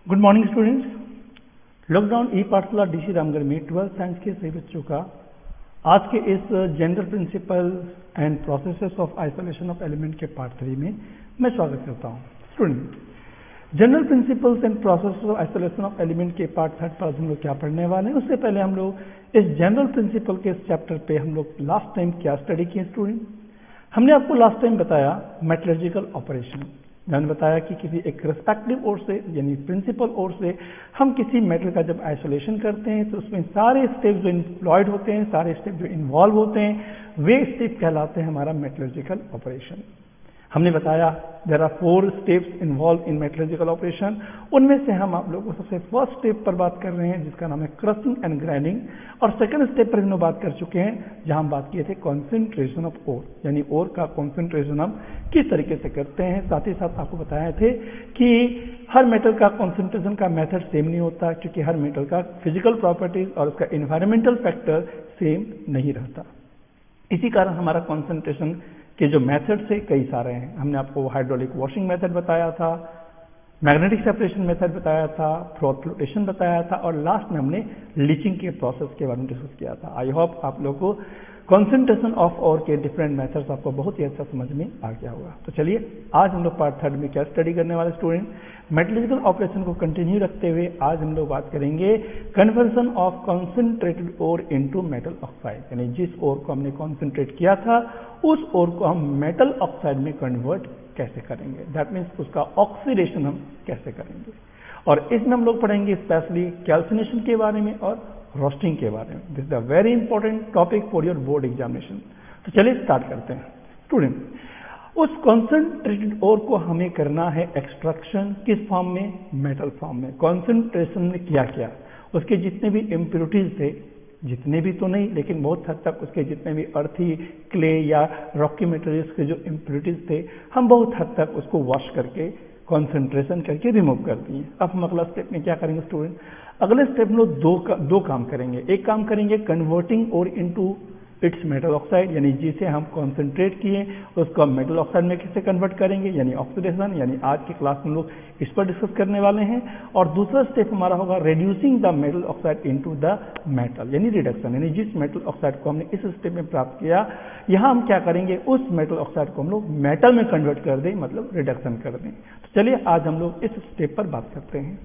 Good morning students. Lockdown ई पाठशाला DC Ramgarh में 12th science के सभी बच्चों का आज के इस general principle and processes of isolation of element के पार्ट 3 में मैं स्वागत करता हूं। Student, general principles and processes of isolation of element के पार्ट 3 पर हम लोग क्या पढ़ने वाले हैं, उससे पहले हम लोग इस जनरल प्रिंसिपल के इस चैप्टर पे हम लोग लास्ट टाइम क्या स्टडी किए स्टूडेंट। हमने आपको लास्ट टाइम बताया मेटलर्जिकल ऑपरेशन। मैंने बताया कि किसी एक रिस्पेक्टिव ओर से यानी प्रिंसिपल ओर से हम किसी मेटल का जब आइसोलेशन करते हैं तो उसमें सारे स्टेप जो इम्प्लॉयड होते हैं, सारे स्टेप जो इन्वॉल्व होते हैं, वे स्टेप कहलाते हैं हमारा मेटलर्जिकल ऑपरेशन। हमने बताया there are 4 steps involve in metallurgical operation. उनमें से हम आप लोगों को सबसे फर्स्ट स्टेप पर बात कर रहे हैं जिसका नाम है क्रशिंग एंड ग्राइंडिंग, और सेकंड स्टेप पर हम लोग बात कर चुके हैं जहां हम बात किए थे कॉन्सेंट्रेशन ऑफ ओर, यानी ओर का कॉन्सेंट्रेशन हम किस तरीके से करते हैं। साथ ही साथ आपको बताए थे कि हर मेटल का कॉन्सेंट्रेशन का मेथड सेम नहीं होता क्योंकि हर मेटल का फिजिकल प्रॉपर्टीज और उसका इन्वायरमेंटल फैक्टर सेम नहीं रहता। इसी कारण हमारा कॉन्सेंट्रेशन के जो मेथड से कई सारे हैं। हमने आपको हाइड्रोलिक वॉशिंग मेथड बताया था, मैग्नेटिक सेपरेशन मेथड बताया था, फ्रोथ फ्लोटेशन बताया था, और लास्ट में हमने लीचिंग के प्रोसेस के बारे में डिस्कस किया था। आई होप आप लोगों को कॉन्सेंट्रेशन ऑफ ओर के डिफरेंट मेथड्स आपको बहुत ही अच्छा समझ में आ गया होगा। तो चलिए आज हम लोग पार्ट 3 में क्या स्टडी करने वाले स्टूडेंट, मेटलर्जिकल ऑपरेशन को कंटिन्यू रखते हुए आज हम लोग बात करेंगे conversion of concentrated ore into metal oxide, यानी जिस ओर को हमने कॉन्सेंट्रेट किया था उस ओर को हम मेटल ऑक्साइड में कन्वर्ट कैसे करेंगे, दैट मीन्स उसका ऑक्सीडेशन हम कैसे करेंगे। और इसमें हम लोग पढ़ेंगे स्पेशली कैल्सिनेशन के बारे में और रोस्टिंग के बारे में। This is a very important topic for your board examination. तो चलिए स्टार्ट करते हैं स्टूडेंट। उस कॉन्सेंट्रेटेड ओर को हमें करना है एक्सट्रैक्शन, किस फॉर्म में, मेटल फॉर्म में। कॉन्सेंट्रेशन ने किया क्या, उसके जितने भी इम्प्योरिटीज थे, जितने भी तो नहीं लेकिन बहुत हद तक उसके जितने भी अर्थी, क्ले या रॉकी मटेरियल्स के जो इम्प्योरिटीज थे, हम बहुत हद तक उसको वॉश करके कॉन्सेंट्रेशन करके रिमूव कर दिए। अब हम अगला स्टेप में क्या करेंगे स्टूडेंट, अगले स्टेप में दो काम करेंगे। एक काम करेंगे converting ore into its metal oxide, यानी जिसे हम कॉन्सेंट्रेट किए उसको हम मेटल ऑक्साइड में कैसे कन्वर्ट करेंगे, यानी ऑक्सीडेशन, यानी आज की क्लास में लोग इस पर डिस्कस करने वाले हैं। और दूसरा स्टेप हमारा होगा reducing the metal oxide into the metal, यानी रिडक्शन, यानी जिस मेटल ऑक्साइड को हमने इस स्टेप में प्राप्त किया यहाँ हम क्या करेंगे, उस मेटल ऑक्साइड को हम लोग मेटल में कन्वर्ट कर दें, मतलब रिडक्शन कर दें। तो चलिए आज हम लोग इस स्टेप पर बात करते हैं।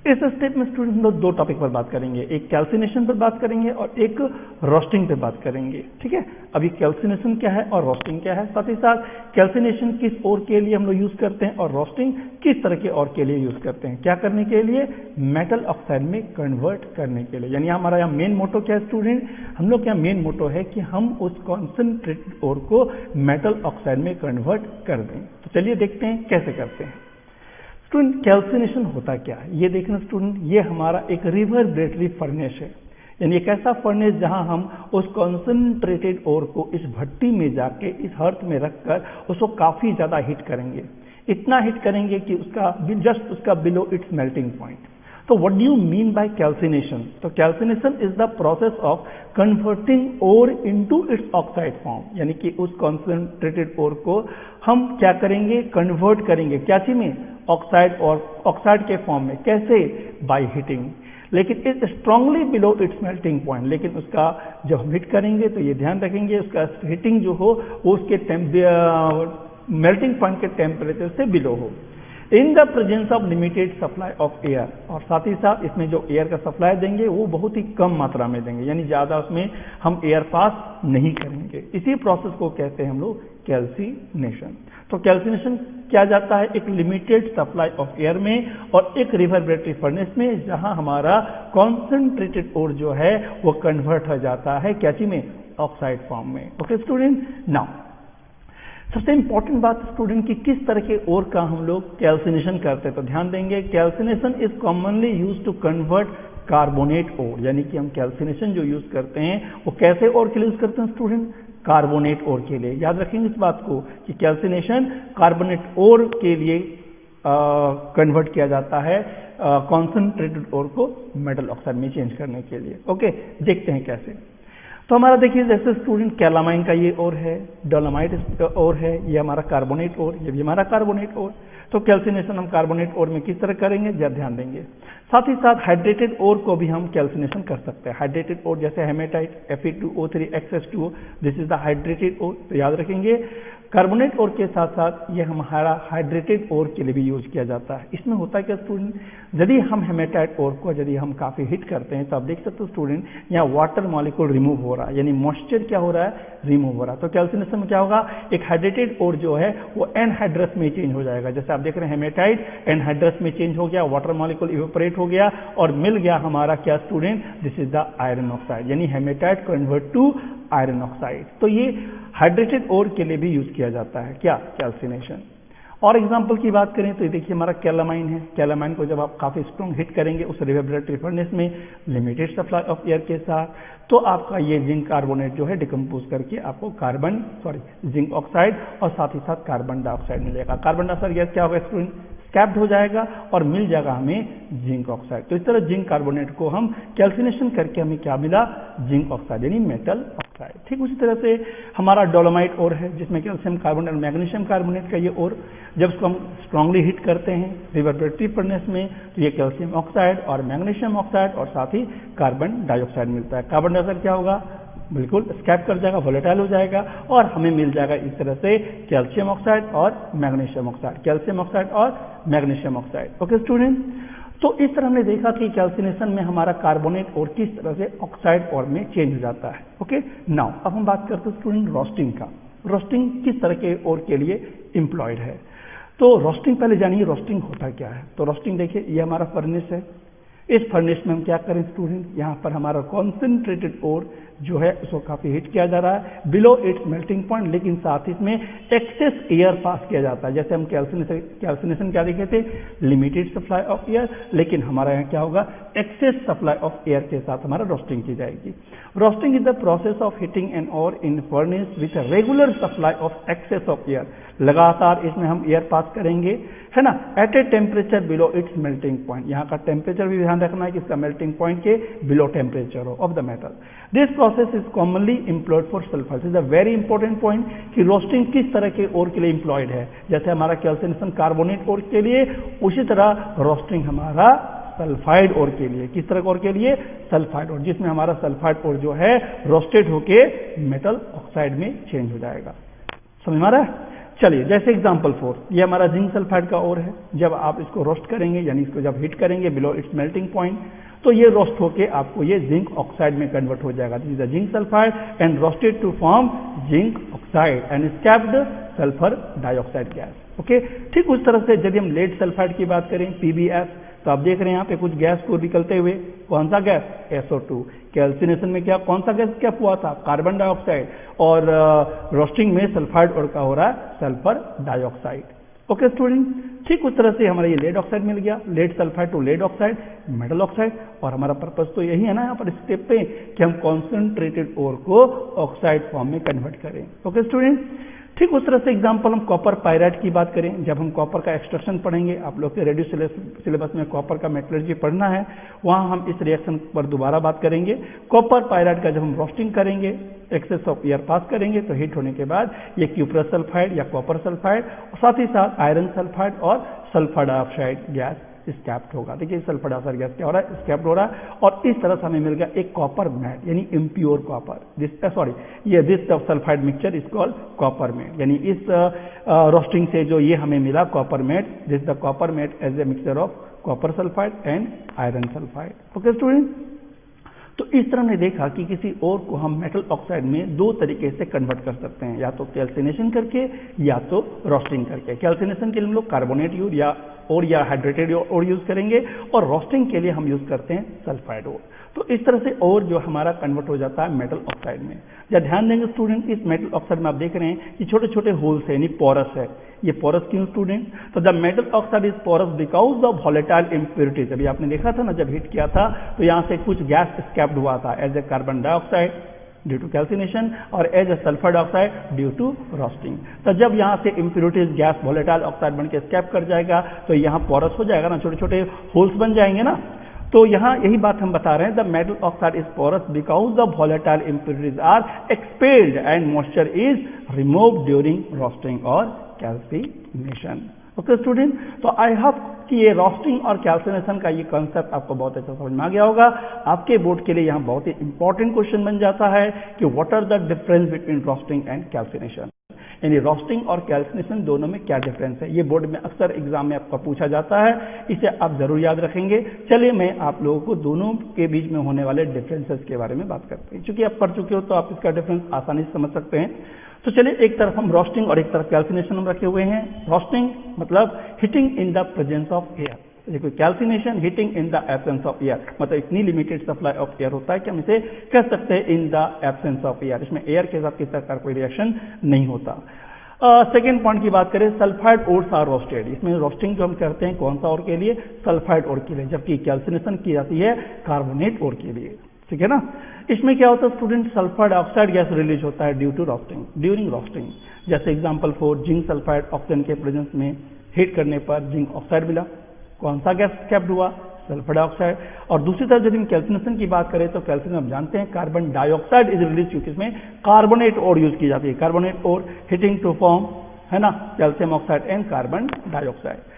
इस स्टेप में स्टूडेंट हम लोग 2 टॉपिक पर बात करेंगे, एक कैल्सिनेशन पर बात करेंगे और एक रोस्टिंग पर बात करेंगे। ठीक है, अभी कैल्सिनेशन क्या है और रोस्टिंग क्या है, साथ ही साथ कैल्सिनेशन किस ओर के लिए हम लोग यूज करते हैं और रोस्टिंग किस तरह के ओर के लिए यूज करते हैं, क्या करने के लिए, मेटल ऑक्साइड में कन्वर्ट करने के लिए। यानी हमारा यहाँ मेन मोटो क्या है स्टूडेंट, हम लोग क्या मेन मोटो है कि हम उस कॉन्सेंट्रेटेड ओर को मेटल ऑक्साइड में कन्वर्ट कर दें। तो चलिए देखते हैं कैसे करते हैं स्टूडेंट। कैल्सिनेशन होता क्या है ये देखना स्टूडेंट, ये हमारा एक रिवर्बरेटरी फर्नेस है, यानी एक ऐसा फर्नेस जहां हम उस कॉन्सेंट्रेटेड ओर को इस भट्टी में जाके इस हर्थ में रखकर उसको काफी ज्यादा हीट करेंगे, इतना हीट करेंगे कि उसका जस्ट उसका बिलो इट्स मेल्टिंग पॉइंट। तो what do you mean by calcination, तो calcination is the process of converting ore into its oxide form, यानी कि उस कॉन्सेंट्रेटेड ओर को हम क्या करेंगे, कन्वर्ट करेंगे क्या चीज में, ऑक्साइड और ऑक्साइड के फॉर्म में। कैसे, बाय हीटिंग, लेकिन is strongly below its melting point. लेकिन उसका जब हम हीट करेंगे तो ये ध्यान रखेंगे उसका हीटिंग जो हो वो उसके मेल्टिंग पॉइंट के टेम्परेचर से बिलो हो, इन the presence of limited supply of air, और साथ ही साथ इसमें जो एयर का सप्लाई देंगे वो बहुत ही कम मात्रा में देंगे, यानी ज्यादा उसमें हम एयर पास नहीं करेंगे। इसी प्रोसेस को कहते हैं हम लोग कैल्सिनेशन। तो कैल्सिनेशन किया जाता है एक लिमिटेड सप्लाई ऑफ एयर में और एक रिवर्बरेटरी फर्नेस में, जहां हमारा कॉन्सेंट्रेटेड ओर जो है वो कन्वर्ट हो जाता है क्या चीज में, ऑक्साइड फॉर्म में। ओके स्टूडेंट, नाउ सबसे इंपॉर्टेंट बात स्टूडेंट कि किस तरह के ओर का हम लोग कैल्सिनेशन करते हैं, तो ध्यान देंगे calcination is commonly used to convert carbonate ore, यानी कि हम कैल्सिनेशन जो यूज करते हैं वो कैसे ओर के लिए यूज करते हैं स्टूडेंट, कार्बोनेट ओर के लिए। याद रखेंगे इस बात को कि कैल्सिनेशन कार्बोनेट ओर के लिए कन्वर्ट किया जाता है, कॉन्सेंट्रेटेड ओर को मेटल ऑक्साइड में चेंज करने के लिए। ओके, देखते हैं कैसे। तो हमारा देखिए जैसे स्टूडेंट कैलामाइन का ये और है, डोलोमाइट और है, ये हमारा कार्बोनेट और, ये भी हमारा कार्बोनेट और। तो कैल्सिनेशन हम कार्बोनेट और में किस तरह करेंगे, जरा ध्यान देंगे। साथ ही साथ हाइड्रेटेड और को भी हम कैल्सिनेशन कर सकते हैं। हाइड्रेटेड और जैसे hematite Fe2O3 XH2O, this is the hydrated ore. तो याद रखेंगे कार्बोनेट और के साथ साथ ये हमारा हाइड्रेटेड और के लिए भी यूज किया जाता है। इसमें होता है क्या स्टूडेंट, यदि हम हेमेटाइट और को यदि हम काफी हिट करते हैं तो आप देख सकते हो स्टूडेंट यहाँ वाटर मॉलिक्यूल रिमूव हो रहा है, यानी मॉइस्चर क्या हो रहा है, रिमूव हो रहा है। तो कैल्सिनेशन में क्या होगा, एक हाइड्रेटेड और जो है वो एनहाइड्रस में चेंज हो जाएगा। जैसे आप देख रहे हैं हेमेटाइट एनहाइड्रस में चेंज हो गया, वाटर मॉलिक्यूल इवेपोरेट हो गया और मिल गया हमारा क्या student, this is the iron oxide, यानी hematite convert to iron oxide. तो ये हाइड्रेटेड और के लिए भी यूज किया जाता है क्या, कैल्सिनेशन। और एग्जांपल की बात करें तो ये देखिए हमारा कैलामाइन है। कैलामाइन को जब आप काफी स्ट्रॉन्ग हिट करेंगे उस रिवर्बरेटरी फर्नेस में लिमिटेड सप्लाई ऑफ एयर के साथ, तो आपका ये जिंक कार्बोनेट जो है डिकम्पोज करके आपको जिंक ऑक्साइड और साथ ही साथ कार्बन डाइऑक्साइड मिलेगा। कार्बन डाइऑक्साइड गैस क्या होगा स्टूडेंट, स्कैप्ड हो जाएगा और मिल जाएगा हमें जिंक ऑक्साइड। तो इस तरह जिंक कार्बोनेट को हम कैल्सिनेशन करके हमें क्या मिला, जिंक ऑक्साइड यानी मेटल ऑक्साइड। ठीक उसी तरह से हमारा डोलोमाइट और है जिसमें कैल्शियम कार्बोनेट और मैग्नीशियम कार्बोनेट का ये और, जब उसको हम स्ट्रांगली हिट करते हैं रिवर्बरेटरी फर्नेस में तो ये कैल्शियम ऑक्साइड और मैग्नीशियम ऑक्साइड और साथ ही कार्बन डाइऑक्साइड मिलता है। कार्बन डाइऑक्साइड क्या होगा, बिल्कुल स्कैप कर जाएगा, वोलेटाइल हो जाएगा और हमें मिल जाएगा इस तरह से कैल्शियम ऑक्साइड और मैग्नीशियम ऑक्साइड, कैल्शियम ऑक्साइड और मैग्नीशियम ऑक्साइड। ओके स्टूडेंट, तो इस तरह हमने देखा कि कैल्सिनेशन में हमारा कार्बोनेट और किस तरह से ऑक्साइड और में चेंज हो जाता है। ओके नाउ अब हम बात करते हैं स्टूडेंट रोस्टिंग का। रोस्टिंग किस तरह के और के लिए एम्प्लॉयड है। तो रोस्टिंग पहले जानिए रोस्टिंग होता क्या है। तो रोस्टिंग देखिए ये हमारा फर्नेस है, इस फर्नेस में हम क्या करें स्टूडेंट, यहाँ पर हमारा कॉन्सेंट्रेटेड और जो है उसको काफी हिट किया जा रहा है बिलो इट्स मेल्टिंग पॉइंट, लेकिन साथ ही इसमें एक्सेस एयर पास किया जाता है। जैसे हम कैल्सिनेशन क्या देखे थे, लिमिटेड सप्लाई ऑफ एयर, लेकिन हमारा यहाँ क्या होगा, एक्सेस सप्लाई ऑफ एयर के साथ हमारा रोस्टिंग की जाएगी। Roasting is the process of heating an ore in furnace with regular supply of excess of air. लगातार इसमें हम एयर पास करेंगे, है ना, at a temperature below its melting point. यहाँ का टेम्परेचर भी ध्यान रखना है कि इसका मेल्टिंग पॉइंट के बिलो टेम्परेचर हो of the metal. This process is commonly employed for sulphur. Is a very important point कि रोस्टिंग किस तरह के और के लिए एम्प्लॉयड है। जैसे हमारा कैल्सिनेशन कार्बोनेट और के लिए, उसी तरह रोस्टिंग हमारा सल्फाइड और के लिए, किस तरह और के लिए, सल्फाइड और, जिसमें हमारा सल्फाइड और जो है रोस्टेड होके मेटल ऑक्साइड में चेंज हो जाएगा। समझ में आ रहा है। चलिए जैसे एग्जांपल 4, ये हमारा जिंक सल्फाइड का और है। जब आप इसको रोस्ट करेंगे यानी इसको जब हिट करेंगे बिलो इट्स मेल्टिंग पॉइंट, तो ये रोस्ट होके आपको ये जिंक ऑक्साइड में कन्वर्ट हो जाएगा। This is the zinc sulphide and roasted to form zinc oxide and escaped sulphur dioxide gas. Okay, ठीक उस तरह से यदि हम लेड सल्फाइड की बात करें PbS, तो आप देख रहे हैं यहाँ पे कुछ गैस को निकलते हुए, कौन सा गैस, SO2। कैल्सिनेशन में क्या, कौन सा गैस क्या हुआ था, कार्बन डाइऑक्साइड, और रोस्टिंग में सल्फाइड और का हो रहा है सल्फर डाइऑक्साइड। ओके स्टूडेंट, ठीक उस तरह से हमारा ये लेड ऑक्साइड मिल गया, lead sulphide to lead oxide, metal oxide. और हमारा पर्पस तो यही है ना यहाँ पर स्टेप पे कि हम कॉन्सेंट्रेटेड ओर को ऑक्साइड फॉर्म में कन्वर्ट करें। ओके स्टूडेंट, ठीक उस तरह से एग्जांपल हम कॉपर पायराइट की बात करें। जब हम कॉपर का एक्सट्रैक्शन पढ़ेंगे, आप लोग के रेडियो सिलेबस में कॉपर का मेटलर्जी पढ़ना है, वहां हम इस रिएक्शन पर दोबारा बात करेंगे। कॉपर पायराइट का जब हम रोस्टिंग करेंगे, एक्सेस ऑफ एयर पास करेंगे, तो हीट होने के बाद ये क्यूप्रस सल्फाइड या कॉपर सल्फाइड और साथ ही साथ आयरन सल्फाइड और सल्फर डाइऑक्साइड गैस स्कैप्ड होगा। देखिए सल्फर डाइऑक्साइड गैस क्या हो रहा है, स्कैप्ड हो रहा है। और इस तरह से हमें मिल गया एक कॉपर मैट यानी impure copper. This sulphide mixture is called copper matte, यानी इस रोस्टिंग से जो ये हमें मिला copper matte, this the copper matte as a mixture of copper sulphide and iron sulphide. Okay student, तो इस तरह हमने देखा कि किसी और को हम मेटल ऑक्साइड में दो तरीके से कन्वर्ट कर सकते हैं, या तो कैल्सिनेशन करके या तो रोस्टिंग करके। कैल्सिनेशन के लिए हम लोग कार्बोनेट यूज या हाइड्रेटेड और यूज करेंगे, और रोस्टिंग के लिए हम यूज करते हैं सल्फाइड और। तो इस तरह से और जो हमारा कन्वर्ट हो जाता है मेटल ऑक्साइड में। या ध्यान देंगे स्टूडेंट, इस मेटल ऑक्साइड में आप देख रहे हैं कि छोटे छोटे होल्स है, यानी पोरस है। ये पोरस क्यों स्टूडेंट, तो the metal oxide is porous because of volatile impurities. अभी आपने देखा था ना, जब हिट किया था तो यहाँ से कुछ गैस स्कैप्ड हुआ था as a carbon dioxide due to calcination और as a sulphur dioxide due to roasting. तो जब यहाँ से इम्प्योरिटीज गैस वॉलेटाइल ऑक्साइड बन के स्कैप कर जाएगा तो यहाँ पोरस हो जाएगा ना, छोटे छोटे होल्स बन जाएंगे ना। तो यहाँ यही बात हम बता रहे हैं, the metal oxide is porous because the volatile impurities are expelled and moisture is removed during roasting और कैल्सिनेशन। ओके स्टूडेंट, तो आई होप कि ये रोस्टिंग और कैल्सिनेशन का ये कॉन्सेप्ट आपको बहुत अच्छा समझ में आ गया होगा। आपके बोर्ड के लिए यहाँ बहुत ही इंपॉर्टेंट क्वेश्चन बन जाता है कि what are the difference between roasting and calcination, यानी रोस्टिंग और कैल्सिनेशन दोनों में क्या डिफरेंस है। ये बोर्ड में अक्सर एग्जाम में आपका पूछा जाता है, इसे आप जरूर याद रखेंगे। चलिए मैं आप लोगों को दोनों के बीच में होने वाले डिफरेंसेस के बारे में बात करते हैं। चूंकि आप पढ़ चुके हो तो आप इसका डिफरेंस आसानी से समझ सकते हैं। तो चलिए, एक तरफ हम रोस्टिंग और एक तरफ कैल्सिनेशन हम रखे हुए हैं। रोस्टिंग मतलब heating in the presence of air, देखो calcination heating in the absence of air, मतलब इतनी लिमिटेड सप्लाई ऑफ एयर होता है कि हम इसे कह सकते हैं इन द एब्सेंस ऑफ एयर, इसमें एयर के साथ किसी तरह का कोई रिएक्शन नहीं होता। सेकेंड पॉइंट की बात करें, सल्फाइड ओर्स आर रोस्टेड, इसमें रोस्टिंग जो हम करते हैं कौन सा ओर के लिए, सल्फाइड ओर के लिए, जबकि कैल्सिनेशन की जाती है कार्बोनेट ओर के लिए, ठीक है ना। इसमें क्या होता है student, sulphur dioxide gas release होता है due to roasting, during roasting. जैसे example for zinc sulphide oxygen के प्रेजेंस में हीट करने पर जिंक ऑक्साइड मिला, कौन सा गैस कैप्ड हुआ, सल्फर डाइऑक्साइड। और दूसरी तरफ यदि हम कैल्सिनेशन की बात करें तो कैल्सिनेशन हम जानते हैं कार्बन डाइऑक्साइड इज रिलीज, क्योंकि इसमें कार्बोनेट और यूज की जाती है, कार्बोनेट और हीटिंग टू फॉर्म, है ना, calcium oxide and carbon dioxide.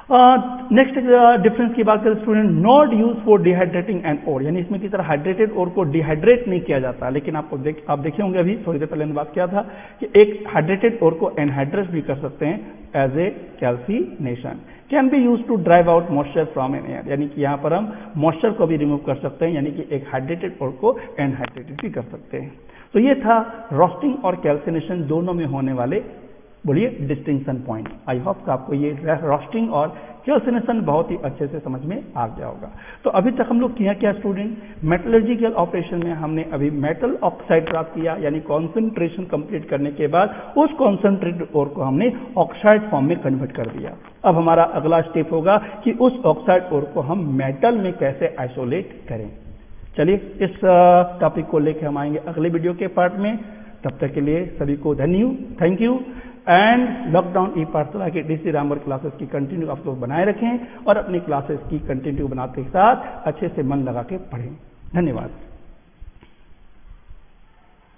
Next difference की बात करें student, not use for dehydrating an ore, यानी इसमें की तरह हाइड्रेटेड ओर को डिहाइड्रेट नहीं किया जाता, लेकिन आप देखे होंगे अभी थोड़ी देर पहले ने बात किया था कि एक हाइड्रेटेड ओर को एनहाइड्रेट भी कर सकते हैं as a calcination. Can be use to drive out moisture from an air, यानी कि यहाँ पर हम मॉइस्चर को भी रिमूव कर सकते हैं, यानी कि एक हाइड्रेटेड ओर को एनहाइड्रेटेड भी कर सकते हैं। तो ये था रोस्टिंग और कैल्सिनेशन दोनों में होने वाले, बोलिए, डिस्टिंक्शन पॉइंट। आई होप कि आपको ये रोस्टिंग और कैल्सिनेशन बहुत ही अच्छे से समझ में आ गया होगा। तो अभी तक हम लोग किया क्या स्टूडेंट, मेटलर्जिकल ऑपरेशन में हमने अभी मेटल ऑक्साइड प्राप्त किया, यानी कॉन्सेंट्रेशन कंप्लीट करने के बाद उस कॉन्सेंट्रेटेड ओर को हमने ऑक्साइड फॉर्म में कन्वर्ट कर दिया। अब हमारा अगला स्टेप होगा कि उस ऑक्साइड ओर को हम मेटल में कैसे आइसोलेट करें। चलिए, इस टॉपिक को लेकर हम आएंगे अगले वीडियो के पार्ट में। तब तक के लिए सभी को थैंक यू एंड लॉकडाउन ई पाठशाला के डीसी रामगढ़ क्लासेस की कंटिन्यू आप लोग बनाए रखें और अपनी क्लासेस की कंटिन्यू बनाते के साथ अच्छे से मन लगा के पढ़ें। धन्यवाद।